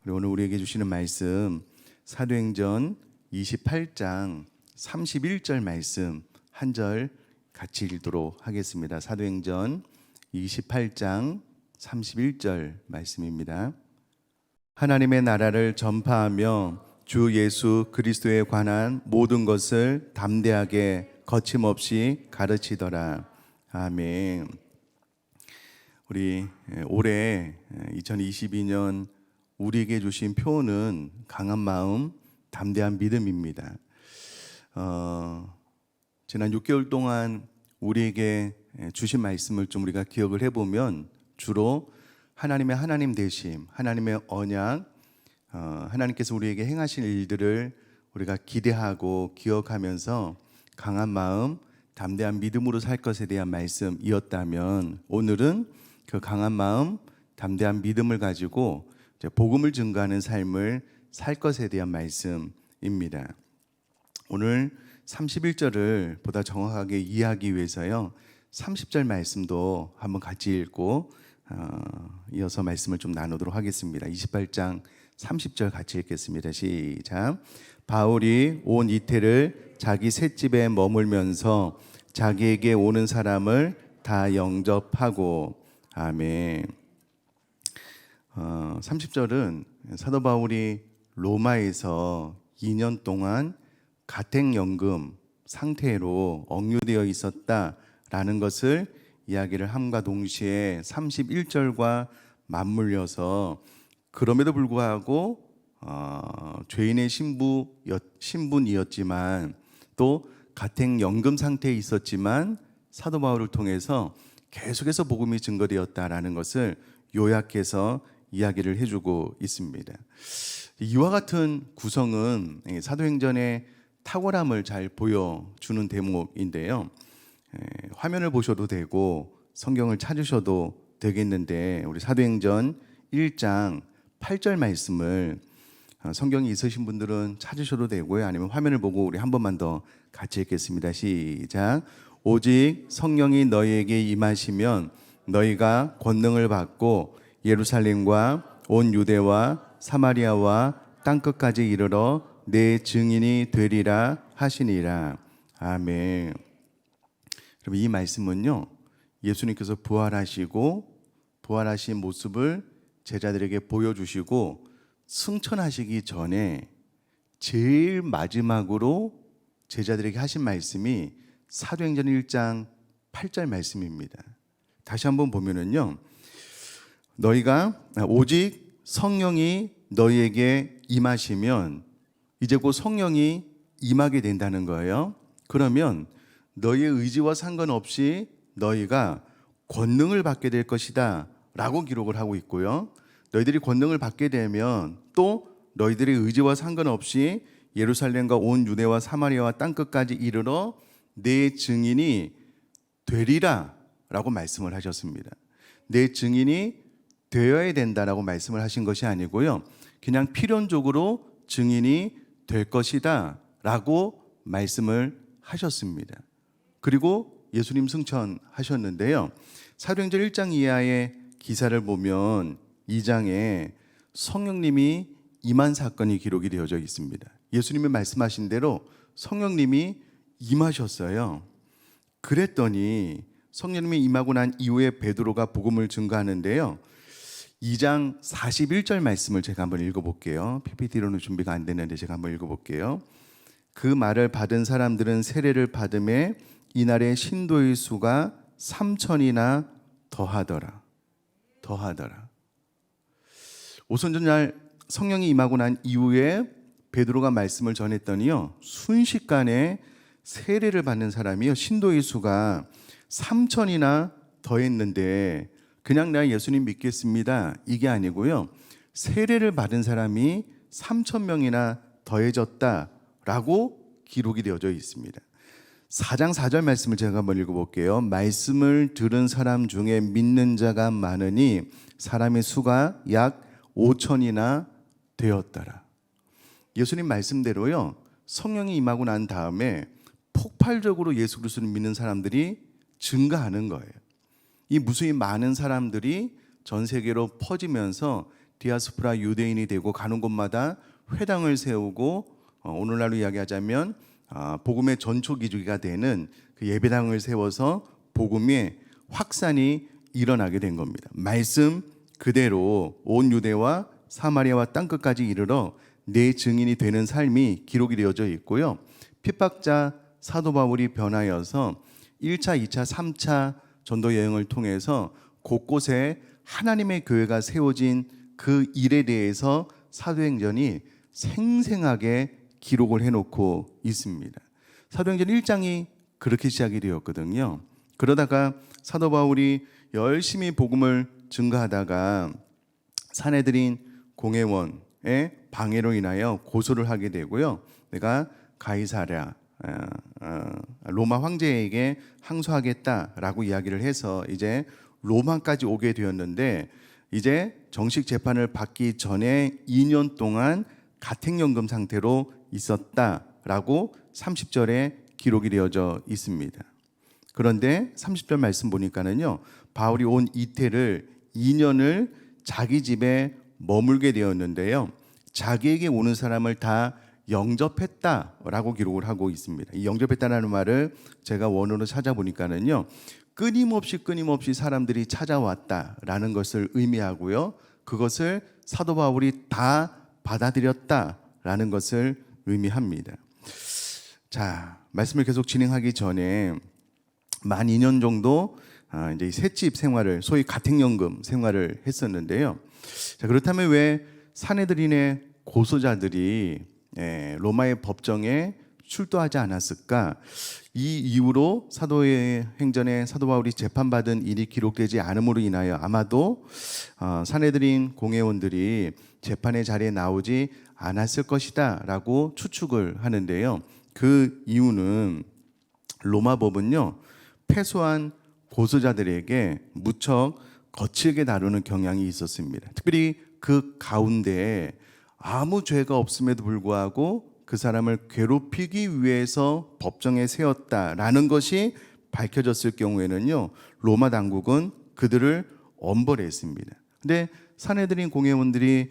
오늘 우리에게 주시는 말씀 사도행전 28장 31절 말씀 한 절 같이 읽도록 하겠습니다. 사도행전 28장 31절 말씀입니다. 하나님의 나라를 전파하며 주 예수 그리스도에 관한 모든 것을 담대하게 거침없이 가르치더라. 아멘. 우리 올해 2022년 우리에게 주신 표현은 강한 마음, 담대한 믿음입니다. 지난 6개월 동안 우리에게 주신 말씀을 좀 우리가 기억을 해보면 주로 하나님의 하나님 되심, 하나님의 언약, 하나님께서 우리에게 행하신 일들을 우리가 기대하고 기억하면서 강한 마음, 담대한 믿음으로 살 것에 대한 말씀이었다면 오늘은 그 강한 마음, 담대한 믿음을 가지고 복음을 증거하는 삶을 살 것에 대한 말씀입니다. 오늘 31절을 보다 정확하게 이해하기 위해서요 30절 말씀도 한번 같이 읽고 이어서 말씀을 좀 나누도록 하겠습니다. 28장 30절 같이 읽겠습니다. 시작. 바울이 온 이태를 자기 셋집에 머물면서 자기에게 오는 사람을 다 영접하고. 아멘. 30절은 사도 바울이 로마에서 2년 동안 가택연금 상태로 억류되어 있었다라는 것을 이야기를 함과 동시에 31절과 맞물려서 그럼에도 불구하고 죄인의 신분이었지만 또 가택연금 상태에 있었지만 사도 바울을 통해서 계속해서 복음이 증거되었다라는 것을 요약해서 이야기를 해주고 있습니다. 이와 같은 구성은 사도행전의 탁월함을 잘 보여주는 대목인데요. 화면을 보셔도 되고 성경을 찾으셔도 되겠는데 우리 사도행전 1장 8절 말씀을 성경이 있으신 분들은 찾으셔도 되고요. 아니면 화면을 보고 우리 한 번만 더 같이 읽겠습니다. 시작. 오직 성령이 너희에게 임하시면 너희가 권능을 받고 예루살렘과 온 유대와 사마리아와 땅끝까지 이르러 내 증인이 되리라 하시니라. 아멘. 그럼 이 말씀은요 예수님께서 부활하시고 부활하신 모습을 제자들에게 보여주시고 승천하시기 전에 제일 마지막으로 제자들에게 하신 말씀이 사도행전 1장 8절 말씀입니다. 다시 한번 보면은요 너희가 오직 성령이 너희에게 임하시면 이제 곧 성령이 임하게 된다는 거예요. 그러면 너희의 의지와 상관없이 너희가 권능을 받게 될 것이다 라고 기록을 하고 있고요. 너희들이 권능을 받게 되면 또 너희들의 의지와 상관없이 예루살렘과 온 유대와 사마리아와 땅끝까지 이르러 내 증인이 되리라 라고 말씀을 하셨습니다. 내 증인이 되어야 된다라고 말씀을 하신 것이 아니고요. 그냥 필연적으로 증인이 될 것이다 라고 말씀을 하셨습니다. 그리고 예수님 승천하셨는데요. 사도행전 1장 이하의 기사를 보면 2장에 성령님이 임한 사건이 기록이 되어져 있습니다. 예수님이 말씀하신 대로 성령님이 임하셨어요. 그랬더니 성령님이 임하고 난 이후에 베드로가 복음을 증거하는데요. 2장 41절 말씀을 제가 한번 읽어볼게요. PPT로는 준비가 안 되는데 제가 한번 읽어볼게요. 그 말을 받은 사람들은 세례를 받음에 이날의 신도의 수가 3,000이나 더하더라. 오순절날 성령이 임하고 난 이후에 베드로가 말씀을 전했더니요 순식간에 세례를 받는 사람이요 신도의 수가 3,000이나 더했는데 그냥 나 예수님 믿겠습니다 이게 아니고요 세례를 받은 사람이 3,000명이나 더해졌다라고 기록이 되어져 있습니다. 4장 4절 말씀을 제가 한번 읽어볼게요. 말씀을 들은 사람 중에 믿는 자가 많으니 사람의 수가 약 5,000이나 되었더라. 예수님 말씀대로요 성령이 임하고 난 다음에 폭발적으로 예수 그리스도를 믿는 사람들이 증가하는 거예요. 이 무수히 많은 사람들이 전 세계로 퍼지면서 디아스포라 유대인이 되고 가는 곳마다 회당을 세우고 오늘날로 이야기하자면 복음의 전초기지가 되는 그 예배당을 세워서 복음의 확산이 일어나게 된 겁니다. 말씀 그대로 온 유대와 사마리아와 땅끝까지 이르러 내 증인이 되는 삶이 기록이 되어져 있고요. 핍박자 사도 바울이 변하여서 1차, 2차, 3차 전도 여행을 통해서 곳곳에 하나님의 교회가 세워진 그 일에 대해서 사도행전이 생생하게 기록을 해놓고 있습니다. 사도행전 1장이 그렇게 시작이 되었거든요. 그러다가 사도 바울이 열심히 복음을 증거하다가 사내들인 공회원의 방해로 인하여 고소를 하게 되고요. 내가 가이사랴 로마 황제에게 항소하겠다라고 이야기를 해서 이제 로마까지 오게 되었는데, 이제 정식 재판을 받기 전에 2년 동안 가택연금 상태로 있었다라고 30절에 기록이 되어져 있습니다. 그런데 30절 말씀 보니까는요, 바울이 온 이태를 2년을 자기 집에 머물게 되었는데요, 자기에게 오는 사람을 다 영접했다라고 기록을 하고 있습니다. 이 영접했다라는 말을 제가 원어로 찾아보니까는요, 끊임없이 사람들이 찾아왔다라는 것을 의미하고요, 그것을 사도 바울이 다 받아들였다라는 것을 의미합니다. 자, 말씀을 계속 진행하기 전에 만 2년 정도 이제 셋집 생활을, 소위 가택연금 생활을 했었는데요. 자, 그렇다면 왜 사내들인의 고소자들이 로마의 법정에 출두하지 않았을까? 이 이후로 사도의 행전에 사도 바울이 재판받은 일이 기록되지 않음으로 인하여 아마도 사내들인 공회원들이 재판의 자리에 나오지 않았을 것이다 라고 추측을 하는데요. 그 이유는 로마 법은요, 패소한 고소자들에게 무척 거칠게 다루는 경향이 있었습니다. 특별히 그 가운데 아무 죄가 없음에도 불구하고 그 사람을 괴롭히기 위해서 법정에 세웠다라는 것이 밝혀졌을 경우에는요, 로마 당국은 그들을 엄벌했습니다. 근데 사내들인 공회원들이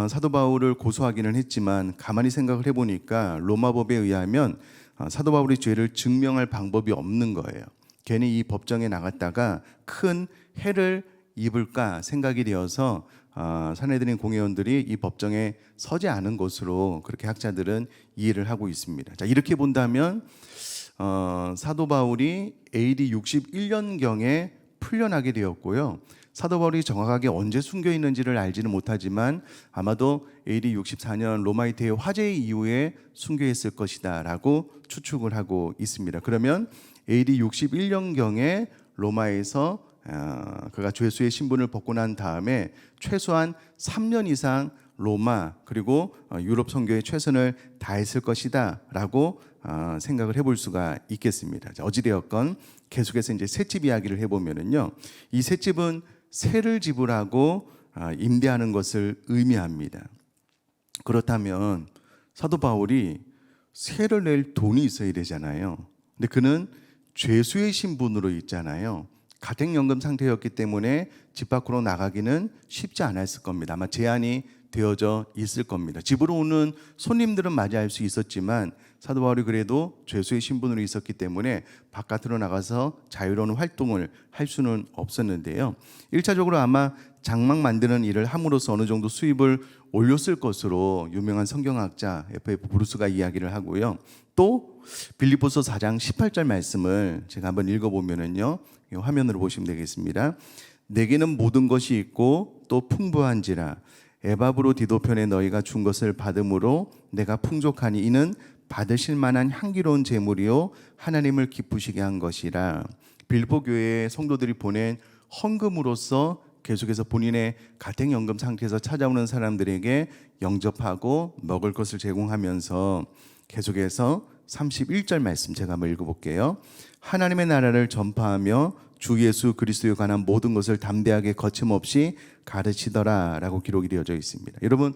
사도 바울을 고소하기는 했지만 가만히 생각을 해보니까 로마법에 의하면 사도 바울의 죄를 증명할 방법이 없는 거예요. 괜히 이 법정에 나갔다가 큰 해를 입을까 생각이 되어서 사내들인 공회원들이 이 법정에 서지 않은 것으로 그렇게 학자들은 이해를 하고 있습니다. 자, 이렇게 본다면 사도 바울이 AD 61년경에 풀려나게 되었고요. 사도 바울이 정확하게 언제 숨겨 있는지를 알지는 못하지만 아마도 AD 64년 로마의 대화재 이후에 숨겨 있을 것이다 라고 추측을 하고 있습니다. 그러면 AD 61년경에 로마에서 그가 죄수의 신분을 벗고 난 다음에 최소한 3년 이상 로마 그리고 유럽 선교에 최선을 다했을 것이다 라고 생각을 해볼 수가 있겠습니다. 자, 어찌되었건 계속해서 이제 셋집 이야기를 해보면은요, 이 셋집은 세를 지불하고 임대하는 것을 의미합니다. 그렇다면 사도 바울이 세를 낼 돈이 있어야 되잖아요. 근데 그는 죄수의 신분으로 있잖아요. 가택연금 상태였기 때문에 집 밖으로 나가기는 쉽지 않았을 겁니다. 아마 제한이 되어져 있을 겁니다. 집으로 오는 손님들은 맞이할 수 있었지만 사도 바울이 그래도 죄수의 신분으로 있었기 때문에 바깥으로 나가서 자유로운 활동을 할 수는 없었는데요. 1차적으로 아마 장막 만드는 일을 함으로써 어느 정도 수입을 올렸을 것으로 유명한 성경학자 F.F. 브루스가 이야기를 하고요. 또 빌립보서 4장 18절 말씀을 제가 한번 읽어보면은요, 화면으로 보시면 되겠습니다. 내게는 모든 것이 있고 또 풍부한지라 에바브로 디도편에 너희가 준 것을 받음으로 내가 풍족하니 이는 받으실 만한 향기로운 제물이요 하나님을 기쁘시게 한 것이라. 빌립보 교회의 성도들이 보낸 헌금으로서 계속해서 본인의 가택연금 상태에서 찾아오는 사람들에게 영접하고 먹을 것을 제공하면서 계속해서 31절 말씀 제가 한번 읽어볼게요. 하나님의 나라를 전파하며 주 예수 그리스도에 관한 모든 것을 담대하게 거침없이 가르치더라 라고 기록이 되어져 있습니다. 여러분,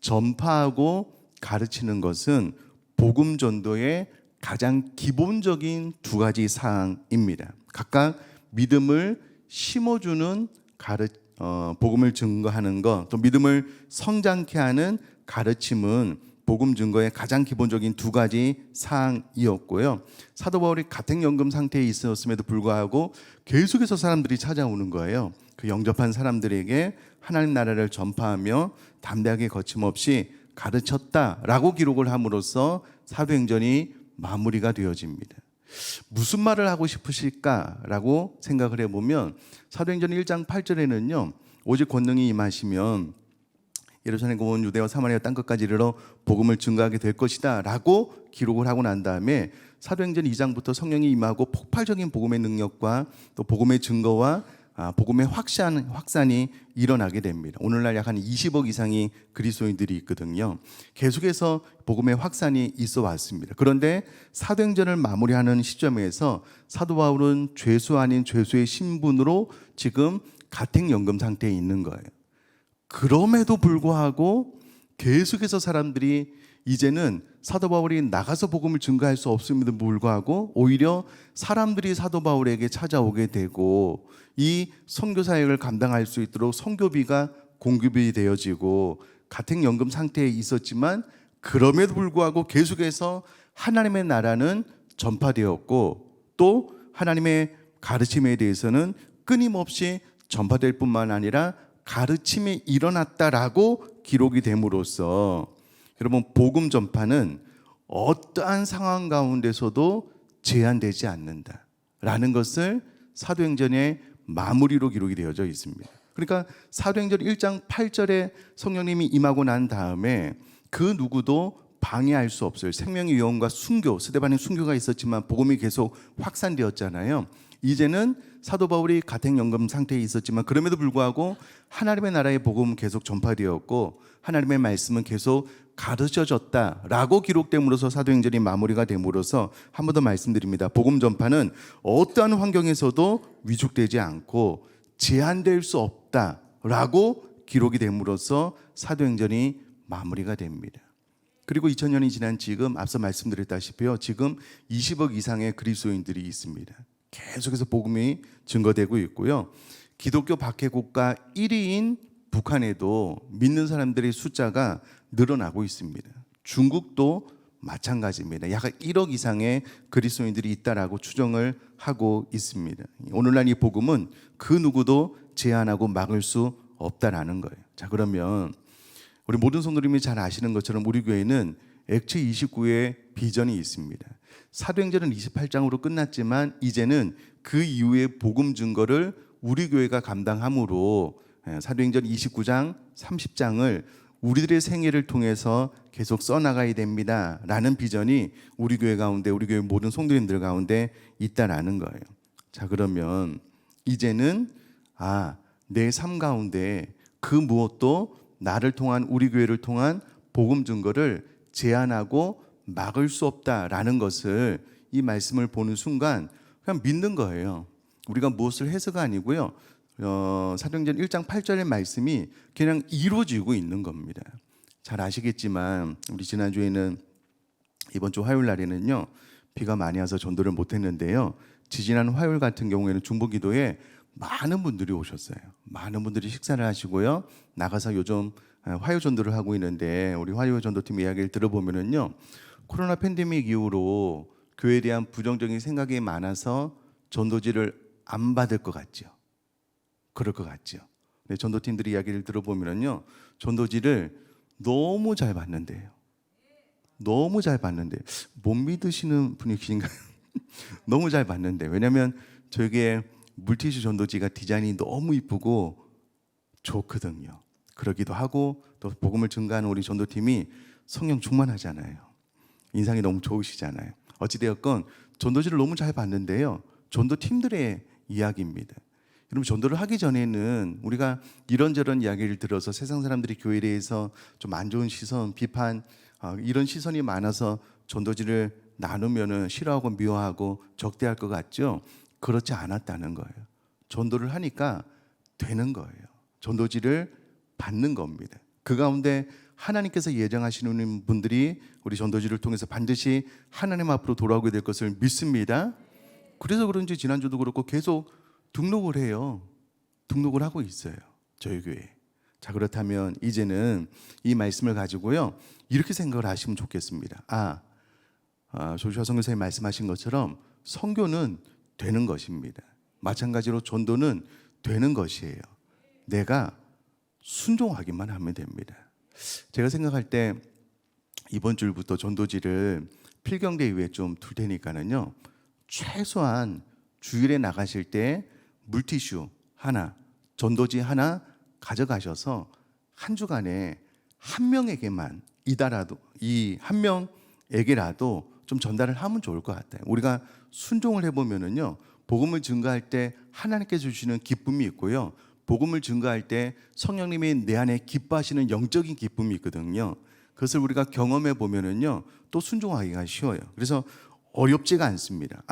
전파하고 가르치는 것은 복음 전도의 가장 기본적인 두 가지 사항입니다. 각각 믿음을 심어주는 복음을 증거하는 것, 또 믿음을 성장케 하는 가르침은 복음 증거의 가장 기본적인 두 가지 사항이었고요. 사도 바울이 가택연금 상태에 있었음에도 불구하고 계속해서 사람들이 찾아오는 거예요. 그 영접한 사람들에게 하나님 나라를 전파하며 담대하게 거침없이 가르쳤다라고 기록을 함으로써 사도행전이 마무리가 되어집니다. 무슨 말을 하고 싶으실까라고 생각을 해보면 사도행전 1장 8절에는요, 오직 권능이 임하시면 예루살렘 온 유대와 사마리아 땅끝까지 이르러 복음을 증거하게 될 것이다 라고 기록을 하고 난 다음에 사도행전 2장부터 성령이 임하고 폭발적인 복음의 능력과 또 복음의 증거와 복음의 확산이 일어나게 됩니다. 오늘날 약 한 20억 이상의 그리스도인들이 있거든요. 계속해서 복음의 확산이 있어 왔습니다. 그런데 사도행전을 마무리하는 시점에서 사도 바울은 죄수 아닌 죄수의 신분으로 지금 가택연금 상태에 있는 거예요. 그럼에도 불구하고 계속해서 사람들이 이제는 사도 바울이 나가서 복음을 증거할 수 없음에도 불구하고 오히려 사람들이 사도 바울에게 찾아오게 되고 이 선교 사역을 감당할 수 있도록 선교비가 공급이 되어지고 가택연금 상태에 있었지만 그럼에도 불구하고 계속해서 하나님의 나라는 전파되었고 또 하나님의 가르침에 대해서는 끊임없이 전파될 뿐만 아니라 가르침이 일어났다라고 기록이 됨으로써 여러분 복음 전파는 어떠한 상황 가운데서도 제한되지 않는다라는 것을 사도행전의 마무리로 기록이 되어져 있습니다. 그러니까 사도행전 1장 8절에 성령님이 임하고 난 다음에 그 누구도 방해할 수 없어요. 생명의 위험과 순교, 스데반의 순교가 있었지만 복음이 계속 확산되었잖아요. 이제는 사도 바울이 가택연금 상태에 있었지만 그럼에도 불구하고 하나님의 나라의 복음은 계속 전파되었고 하나님의 말씀은 계속 가르쳐졌다라고 기록됨으로써 사도행전이 마무리가 됨으로써 한 번 더 말씀드립니다. 복음 전파는 어떠한 환경에서도 위축되지 않고 제한될 수 없다라고 기록이 됨으로써 사도행전이 마무리가 됩니다. 그리고 2000년이 지난 지금 앞서 말씀드렸다시피요, 지금 20억 이상의 그리스도인들이 있습니다. 계속해서 복음이 증거되고 있고요. 기독교 박해 국가 1위인 북한에도 믿는 사람들의 숫자가 늘어나고 있습니다. 중국도 마찬가지입니다. 약 1억 이상의 그리스도인들이 있다라고 추정을 하고 있습니다. 오늘날 이 복음은 그 누구도 제한하고 막을 수 없다라는 거예요. 자, 그러면 우리 모든 성도님이 잘 아시는 것처럼 우리 교회는 액트 29의 비전이 있습니다. 사도행전은 28장으로 끝났지만 이제는 그 이후의 복음 증거를 우리 교회가 감당함으로 사도행전 29장, 30장을 우리들의 생애를 통해서 계속 써나가야 됩니다 라는 비전이 우리 교회 가운데, 우리 교회 모든 성도님들 가운데 있다라는 거예요. 자, 그러면 이제는 내 삶 가운데 그 무엇도 나를 통한, 우리 교회를 통한 복음 증거를 제한하고 막을 수 없다라는 것을 이 말씀을 보는 순간 그냥 믿는 거예요. 우리가 무엇을 해서가 아니고요. 사도행전 1장 8절의 말씀이 그냥 이루어지고 있는 겁니다. 잘 아시겠지만 우리 지난주에는 이번 주 화요일 날에는요, 비가 많이 와서 전도를 못했는데요, 지지난 화요일 같은 경우에는 중보기도에 많은 분들이 오셨어요. 많은 분들이 식사를 하시고요, 나가서 요즘 화요 전도를 하고 있는데 우리 화요 전도팀 이야기를 들어보면은요, 코로나 팬데믹 이후로 교회에 대한 부정적인 생각이 많아서 전도지를 안 받을 것 같죠. 그럴 것 같죠. 네, 전도팀들이 이야기를 들어보면은요, 전도지를 너무 잘 받는데요. 너무 잘 받는데 못 믿으시는 분이신가요? 너무 잘 받는데, 왜냐하면 저에게 물티슈 전도지가 디자인이 너무 이쁘고 좋거든요. 그러기도 하고 또 복음을 증거하는 우리 전도팀이 성령 충만하잖아요. 인상이 너무 좋으시잖아요. 어찌되었건 전도지를 너무 잘 봤는데요, 전도팀들의 이야기입니다. 여러분, 전도를 하기 전에는 우리가 이런저런 이야기를 들어서 세상 사람들이 교회에 대해서 좀 안 좋은 시선, 비판, 이런 시선이 많아서 전도지를 나누면은 싫어하고 미워하고 적대할 것 같죠? 그렇지 않았다는 거예요. 전도를 하니까 되는 거예요. 전도지를 받는 겁니다. 그 가운데 하나님께서 예정하시는 분들이 우리 전도지를 통해서 반드시 하나님 앞으로 돌아오게 될 것을 믿습니다. 그래서 그런지 지난주도 그렇고 계속 등록을 해요. 등록을 하고 있어요. 저희 교회. 자, 그렇다면 이제는 이 말씀을 가지고요, 이렇게 생각을 하시면 좋겠습니다. 조슈아 선교사님 말씀하신 것처럼 선교는 되는 것입니다. 마찬가지로 전도는 되는 것이에요. 내가 순종하기만 하면 됩니다. 제가 생각할 때 이번 주부터 전도지를 필경대 이후에 좀 둘 테니까는요, 최소한 주일에 나가실 때 물티슈 하나, 전도지 하나 가져가셔서 한 주간에 한 명에게만 이다라도, 이 한 명에게라도 좀 전달을 하면 좋을 것 같아요. 우리가 순종을 해보면은요, 복음을 증거할 때 하나님께서 주시는 기쁨이 있고요, 복음을 증거할 때 성령님이 내 안에 기뻐하시는 영적인 기쁨이 있거든요. 그것을 우리가 경험해 보면은요, 또 순종하기가 쉬워요. 그래서 어렵지가 않습니다.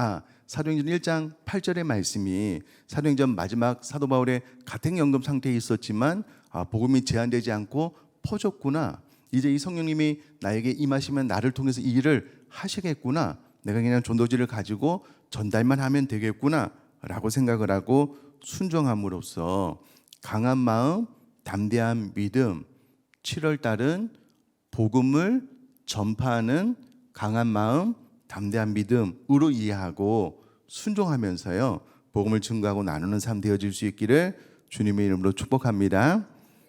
사도행전 1장 8절의 말씀이 사도행전 마지막 사도 바울의 가택연금 상태에 있었지만 복음이 제한되지 않고 퍼졌구나. 이제 이 성령님이 나에게 임하시면 나를 통해서 이 일을 하시겠구나. 내가 그냥 전도지를 가지고 전달만 하면 되겠구나 라고 생각을 하고 순종함으로써 강한 마음, 담대한 믿음, 7월 달은 복음을 전파하는 강한 마음, 담대한 믿음으로 이해하고 순종하면서요, 복음을 증거하고 나누는 삶 되어질 수 있기를 주님의 이름으로 축복합니다.